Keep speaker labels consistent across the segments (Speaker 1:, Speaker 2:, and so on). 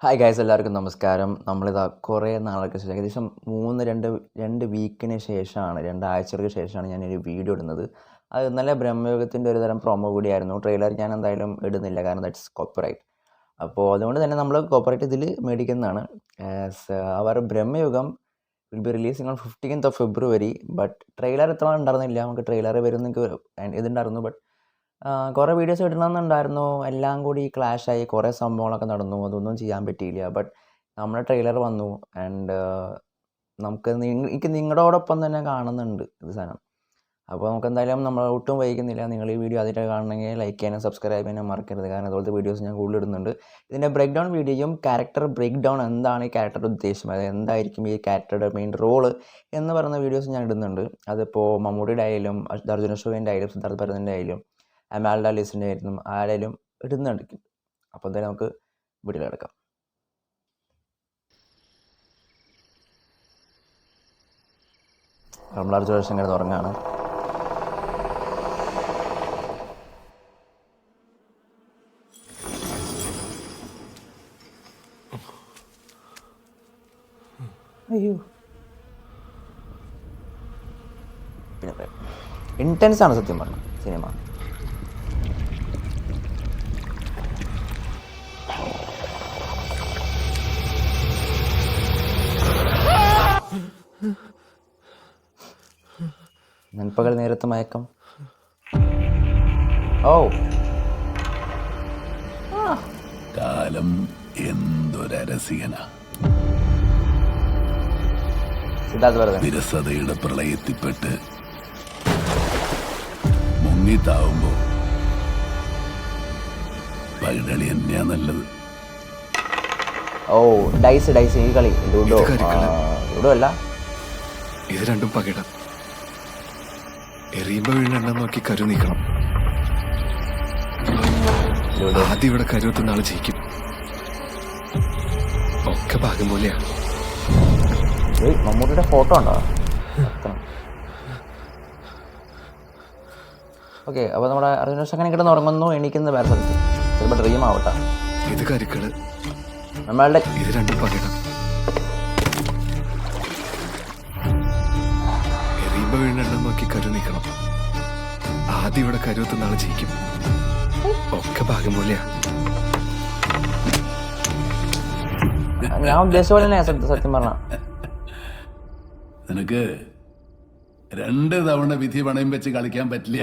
Speaker 1: Hi guys, എല്ലാവർക്കും നമസ്കാരം. നമ്മളിതാ കുറേ നാളുകൾക്ക് ശേഷം ഏകദേശം രണ്ട് വീക്കിന് ശേഷമാണ്, 2 ആഴ്ചകൾക്ക് ശേഷമാണ് ഞാനൊരു വീഡിയോ ഇടുന്നത്. അത് ഇന്നലെ ബ്രഹ്മയുഗത്തിൻ്റെ ഒരു തരം പ്രൊമോ കൂടിയായിരുന്നു. ട്രെയിലർ ഞാൻ എന്തായാലും ഇടുന്നില്ല, കാരണം ദാറ്റ്സ് കോപ്പിറൈറ്റ്. അപ്പോൾ അതുകൊണ്ട് തന്നെ നമ്മൾ കോപ്പിറൈറ്റ് ഇതിൽ മേടിക്കുന്നതാണ്. അവർ Bramayugam will be releasing on 15th of February. But trailer ഇത്ര ഉണ്ടായിരുന്നില്ല. നമുക്ക് ട്രെയിലർ വരുന്നെങ്കിൽ ഇതുണ്ടായിരുന്നു. ബട്ട് കുറേ വീഡിയോസ് ഇടണമെന്നുണ്ടായിരുന്നു. എല്ലാം കൂടി ക്ലാഷായി, കുറേ സംഭവങ്ങളൊക്കെ നടന്നു. അതൊന്നും ചെയ്യാൻ പറ്റിയില്ല. ബട്ട് നമ്മുടെ ട്രെയിലർ വന്നു. ആൻഡ് എനിക്ക് നിങ്ങളോടൊപ്പം തന്നെ കാണുന്നുണ്ട് ഇത് സാധനം. അപ്പോൾ നമുക്കെന്തായാലും നമ്മൾ ഒട്ടും വൈകുന്നില്ല. നിങ്ങൾ ഈ വീഡിയോ ആദ്യമായിട്ട് കാണണമെങ്കിൽ ലൈക്ക് ചെയ്യാനും സബ്സ്ക്രൈബ് ചെയ്യാനും മറക്കരുത്, കാരണം അതുപോലത്തെ വീഡിയോസ് ഞാൻ കൂടുതൽ ഇടുന്നുണ്ട്. ഇതിൻ്റെ ബ്രേക്ക് ഡൗൺ വീഡിയോയും ക്യാരക്ടർ ബ്രേക്ക് ഡൗൺ, എന്താണ് ഈ ക്യാരക്ടറുടെ ഉദ്ദേശം, അതായത് എന്തായിരിക്കും ഈ ക്യാരക്ടറുടെ മെയിൻ റോള് എന്ന് പറയുന്ന വീഡിയോസ് ഞാൻ ഇടുന്നുണ്ട്. അതിപ്പോൾ മമ്മൂട്ടിയുടെ ആയാലും അർജുന അശോകൻ്റെ ആയാലും സിദ്ധാർത്ഥ ഭരതൻ്റെ ആയാലും അമാൽഡ ലിസിൻ്റെ ആയിരുന്നു ആരായാലും ഇടുന്നുണ്ട്. അപ്പോൾ എന്തായാലും നമുക്ക് വീട്ടിൽ കിടക്കാം. നമ്മളർജു വർഷം കിടന്ന് ഉറങ്ങാണ്. അയ്യോ, പിന്നെ ഇൻറ്റൻസ് ആണ് സത്യം പറഞ്ഞ സിനിമ. നൻപകൽ നേരത്ത് മയക്കം. ഓ,
Speaker 2: കാലം എന്തൊരരസികന.
Speaker 1: സിദ്ധാർത്ഥ ഭരതൻ
Speaker 2: വിരസതയുടെ പ്രളയത്തിൽപ്പെട്ട് മുങ്ങിത്താവുമ്പോ പൈതളി തന്നെയാ നല്ലത്.
Speaker 1: ഓ, ഡൈസ് ഈ കളി ലൂഡോ അല്ല,
Speaker 3: ഇത് രണ്ടും പകിടം. എറിയുമ്പോ വീണെണ്ണം നോക്കി കരു നീക്കണം. ആദ്യം ഇവിടെ കരുവത്തുന്ന ആള് ജയിക്കും. ഒക്കെ ഭാഗം പോലെയാ.
Speaker 1: മമ്മൂട്ടിയുടെ ഫോട്ടോ ഉണ്ടോ? ഓക്കെ, അപ്പോൾ നമ്മുടെ അർജുന അശോകൻ കിടന്ന് ഉറങ്ങുന്നു, എണീക്കുന്നത് വേറെ സ്ഥലത്ത്. ചിലപ്പോൾ ഡ്രീം ആവട്ടെ.
Speaker 3: ഇത് കരിക്കള്,
Speaker 1: നമ്മളുടെ
Speaker 3: ഇത് രണ്ടും പകിടം. എറിയുമ്പോ വീണെണ്ണം നോക്കി കരു നീക്കണം. ആദ്യം ഇവിടെ കരുവത്തുന്ന ആള് ജയിക്കും. ഒക്കെ ഭാഗം പോലെയാ.
Speaker 1: ഞാൻ ഉദ്ദേശിച്ച പോലെ തന്നെ സത്യം പറഞ്ഞ.
Speaker 2: നിനക്ക് 2 തവണ വിധി പണയം വെച്ച് കളിക്കാൻ പറ്റില്ല.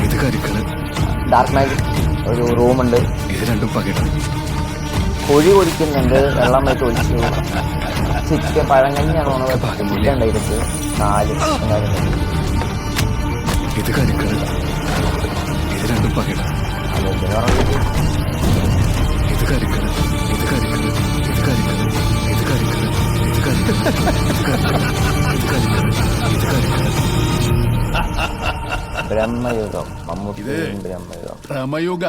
Speaker 3: ഇത് കരിക്കള്,
Speaker 1: ഡാർക്ക് നൈറ്റ് ഒരു റൂമുണ്ട്.
Speaker 3: ഇത് രണ്ടും പകിടം.
Speaker 1: കുഴി ഒഴിക്കുന്നുണ്ട്, വെള്ളം വെച്ച് ഒഴിച്ചു. ചിക്കൻ പഴങ്കഞ്ഞാണോ ഉണ്ടായിരുന്നത്. 4
Speaker 3: ഇത് കരിക്കള്, ഇത് രണ്ടും പകിടം. ഇത് കരിക്കള്, ഇത് കരിക്കള്, ഇത് കരിക്കള്, ഇത് കരിക്കള്, ഇത് കരിക്കള്, ഇത് കരിക്കള്, ഇത് കരിക്കള്, ഇത് കരിക്കള്.
Speaker 1: ബ്രഹ്മയുഗം, മമ്മൂട്ടിയും ബ്രഹ്മയുഗം.
Speaker 2: ഭ്രമയുഗ,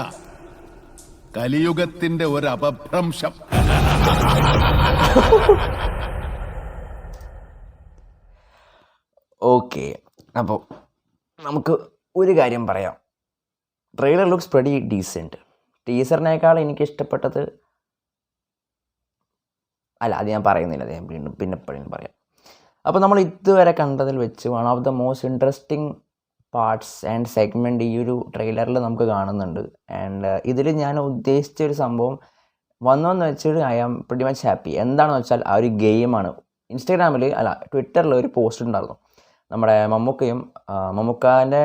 Speaker 2: കലിയുഗത്തിന്റെ ഒരു അപഭ്രംശം.
Speaker 1: ഓക്കെ, അപ്പോൾ നമുക്ക് ഒരു കാര്യം പറയാം. Trailer looks pretty decent. ടീസറിനേക്കാൾ എനിക്കിഷ്ടപ്പെട്ടത് അത് ഞാൻ പറയുന്നില്ല, അത് ഞാൻ പിന്നെ എപ്പോഴും പറയാം. അപ്പോൾ നമ്മൾ ഇതുവരെ കണ്ടതിൽ വെച്ച് one of the most interesting parts and segment ഈ ഒരു ട്രെയിലറിൽ നമുക്ക് കാണുന്നുണ്ട്. ആൻഡ് ഇതിൽ ഞാൻ ഉദ്ദേശിച്ച ഒരു സംഭവം വന്നോന്ന് വെച്ചിട്ട് I am pretty much happy. എന്താണെന്ന് വെച്ചാൽ ആ ഒരു ഗെയിമാണ്. ഇൻസ്റ്റാഗ്രാമിൽ ട്വിറ്ററിൽ ഒരു പോസ്റ്റ് ഉണ്ടായിരുന്നു. നമ്മുടെ മമ്മൂക്കാൻ്റെ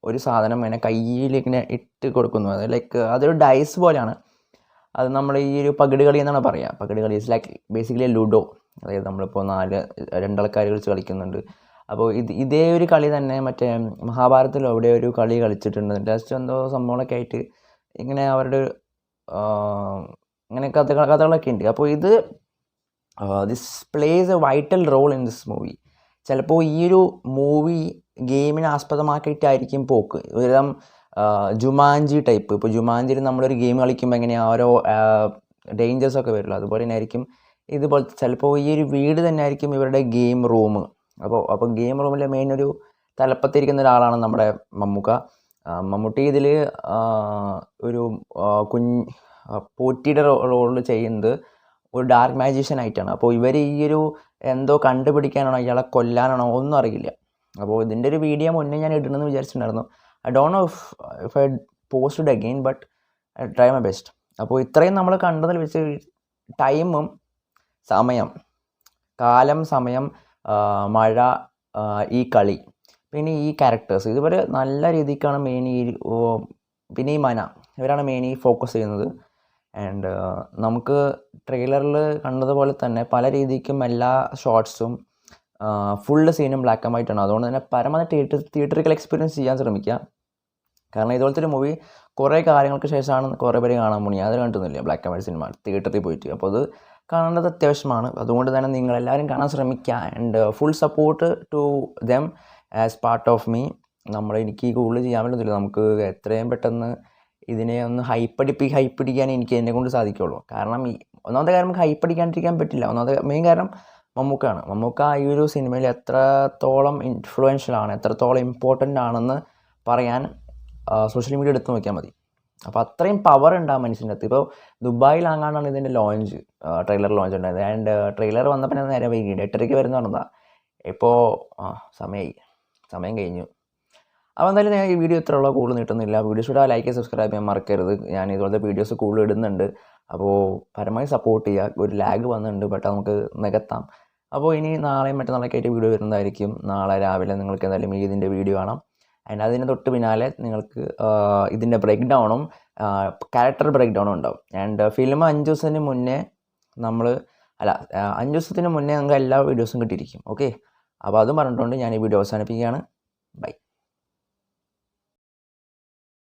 Speaker 1: ഒരു സാധനം ഇങ്ങനെ കയ്യിൽ ഇങ്ങനെ ഇട്ട് കൊടുക്കുന്നു. അത് ലൈക്ക് അതൊരു ഡൈസ് പോലെയാണ്. അത് നമ്മൾ ഈ ഒരു പകിട് കളി എന്നാണ് പറയുക. പകിട് കളി ഇസ് ലൈക്ക് ബേസിക്കലി ലുഡോ. അതായത് നമ്മളിപ്പോൾ 2 ആൾക്കാർ കളിച്ച് കളിക്കുന്നുണ്ട്. അപ്പോൾ ഇതേ ഒരു കളി തന്നെ മറ്റേ മഹാഭാരതത്തിൽ എവിടെ ഒരു കളി കളിച്ചിട്ടുണ്ട്. ലാസ്റ്റ് എന്തോ സംഭവങ്ങളൊക്കെ ആയിട്ട് ഇങ്ങനെ അവരുടെ ഇങ്ങനെ കഥകളൊക്കെ ഉണ്ട്. അപ്പോൾ this plays a vital role in this movie. ചിലപ്പോൾ ഈ ഒരു മൂവി ഗെയിമിനെ ആസ്പദമാക്കിയിട്ടായിരിക്കും പോക്ക്. ഒരുതരം ജുമാഞ്ചി ടൈപ്പ്. ഇപ്പോൾ ജുമാഞ്ചിയിൽ നമ്മളൊരു ഗെയിം കളിക്കുമ്പോൾ എങ്ങനെയാണ് ഓരോ ഡേഞ്ചേഴ്സൊക്കെ വരുള്ളൂ, അതുപോലെ തന്നെ ആയിരിക്കും ഇതുപോലത്തെ. ചിലപ്പോൾ ഈ ഒരു വീട് തന്നെ ആയിരിക്കും ഇവരുടെ ഗെയിം റൂം. അപ്പോൾ ഗെയിം റൂമിലെ മെയിൻ ഒരു തലപ്പത്തിരിക്കുന്ന ഒരാളാണ് നമ്മുടെ മമ്മൂക്ക. മമ്മൂട്ടി ഇതിൽ ഒരു പോറ്റിയുടെ റോളിൽ ചെയ്യുന്നത് ഒരു ഡാർക്ക് മാജീഷ്യൻ ആയിട്ടാണ്. അപ്പോൾ ഇവർ ഈ ഒരു എന്തോ കണ്ടുപിടിക്കാനാണോ ഇയാളെ കൊല്ലാനാണോ ഒന്നും അറിയില്ല. അപ്പോൾ ഇതിൻ്റെ ഒരു വീഡിയോ മുന്നേ ഞാൻ ഇടണമെന്ന് വിചാരിച്ചിട്ടുണ്ടായിരുന്നു. I don't know if I posted again, but I try my best. അപ്പോൾ ഇത്രയും നമ്മൾ കണ്ടതിൽ വെച്ച് ടൈമും സമയം, കാലം, സമയം, മഴ, ഈ കളി, പിന്നെ ഈ ക്യാരക്ടേഴ്സ്, ഇതുവരെ നല്ല രീതിക്കാണ് മെയിൻ പിന്നെ ഈ മന, ഇവരാണ് മെയിൻ ഈ ഫോക്കസ് ചെയ്യുന്നത്. ആൻഡ് നമുക്ക് ട്രെയിലറിൽ കണ്ടതുപോലെ തന്നെ പല രീതിക്കും എല്ലാ ഷോർട്സും ഫുള്ള് സീനും ബ്ലാക്ക് ആൻഡ് വൈറ്റ് ആണ്. അതുകൊണ്ട് തന്നെ പരമാവധി തിയേറ്ററിക്കൽ എക്സ്പീരിയൻസ് ചെയ്യാൻ ശ്രമിക്കുക. കാരണം ഇതുപോലത്തെ ഒരു മൂവി കുറേ കാര്യങ്ങൾക്ക് ശേഷമാണ് കുറേ പേര് കാണാൻ പോണി. അത് കണ്ടിട്ടില്ല ബ്ലാക്ക് ആൻഡ് വൈറ്റ് സിനിമ തിയേറ്ററിൽ പോയിട്ട്. അപ്പോൾ അത് കാണേണ്ടത് അത്യാവശ്യമാണ്. അതുകൊണ്ട് തന്നെ നിങ്ങളെല്ലാവരും കാണാൻ ശ്രമിക്കുക. And full support to them as part of me. എനിക്ക് കൂടുതൽ ചെയ്യാൻ പറ്റുന്നില്ല. നമുക്ക് എത്രയും പെട്ടെന്ന് ഇതിനെ ഒന്ന് ഹൈപ്പടിക്കാൻ എനിക്ക് എന്നെ കൊണ്ട് സാധിക്കുള്ളൂ. കാരണം ഒന്നാമത്തെ കാര്യം നമുക്ക് ഹൈപ്പടിക്കാണ്ടിരിക്കാൻ പറ്റില്ല. ഒന്നാമത്തെ മെയിൻ കാരണം മമ്മൂക്കാണ്. മമ്മൂക്ക ഈ ഒരു സിനിമയിൽ എത്രത്തോളം ഇൻഫ്ലുവൻഷ്യലാണ്, എത്രത്തോളം ഇമ്പോർട്ടൻ്റ് ആണെന്ന് പറയാൻ സോഷ്യൽ മീഡിയ എടുത്ത് നോക്കിയാൽ മതി. അപ്പോൾ അത്രയും പവർ ഉണ്ട് ആ മനുഷ്യൻ്റെ അകത്ത്. ഇപ്പോൾ ദുബായിലാങ്ങാണ്ടാണ് ഇതിൻ്റെ ലോഞ്ച്, ട്രെയിലർ ലോഞ്ച് ഉണ്ടായത്. ആൻഡ് ട്രെയിലർ വന്നപ്പോൾ നേരെ വൈകിട്ട് 8:30 വരുന്ന പറഞ്ഞതാ. ഇപ്പോൾ സമയം കഴിഞ്ഞു. അപ്പോൾ എന്തായാലും ഞാൻ ഈ വീഡിയോ ഇത്രയുള്ള കൂടുതൽ നീട്ടുന്നില്ല. വീഡിയോസ് കൂടെ ലൈക്ക് സബ്സ്ക്രൈബ് ചെയ്യാൻ മറക്കരുത്. ഞാൻ ഇതുപോലത്തെ വീഡിയോസ് കൂടുതൽ ഇടുന്നുണ്ട്. അപ്പോൾ പരമാവധി സപ്പോർട്ട് ചെയ്യുക. ഒരു ലാഗ് വന്നിട്ടുണ്ട്, ബട്ട് നമുക്ക് നികത്താം. അപ്പോൾ ഇനി നാളെയും മറ്റന്നാളൊക്കെ ആയിട്ട് വീഡിയോ വരുന്നതായിരിക്കും. നാളെ രാവിലെ നിങ്ങൾക്ക് എന്തായാലും ഇതിൻ്റെ വീഡിയോ കാണാം. ആൻഡ് അതിന് തൊട്ട് പിന്നാലെ നിങ്ങൾക്ക് ഇതിൻ്റെ ബ്രേക്ക് ഡൗണും ക്യാരക്ടർ ബ്രേക്ക് ഡൗണും ഉണ്ടാവും. ആൻഡ് ഫിലിം 5 ദിവസത്തിന് മുന്നേ 5 ദിവസത്തിന് മുന്നേ നിങ്ങൾക്ക് എല്ലാ വീഡിയോസും കിട്ടിയിരിക്കും. ഓക്കെ, അപ്പോൾ അതും പറഞ്ഞിട്ടുണ്ട് ഞാൻ ഈ വീഡിയോ അവസാനിപ്പിക്കുകയാണ്. ബൈ.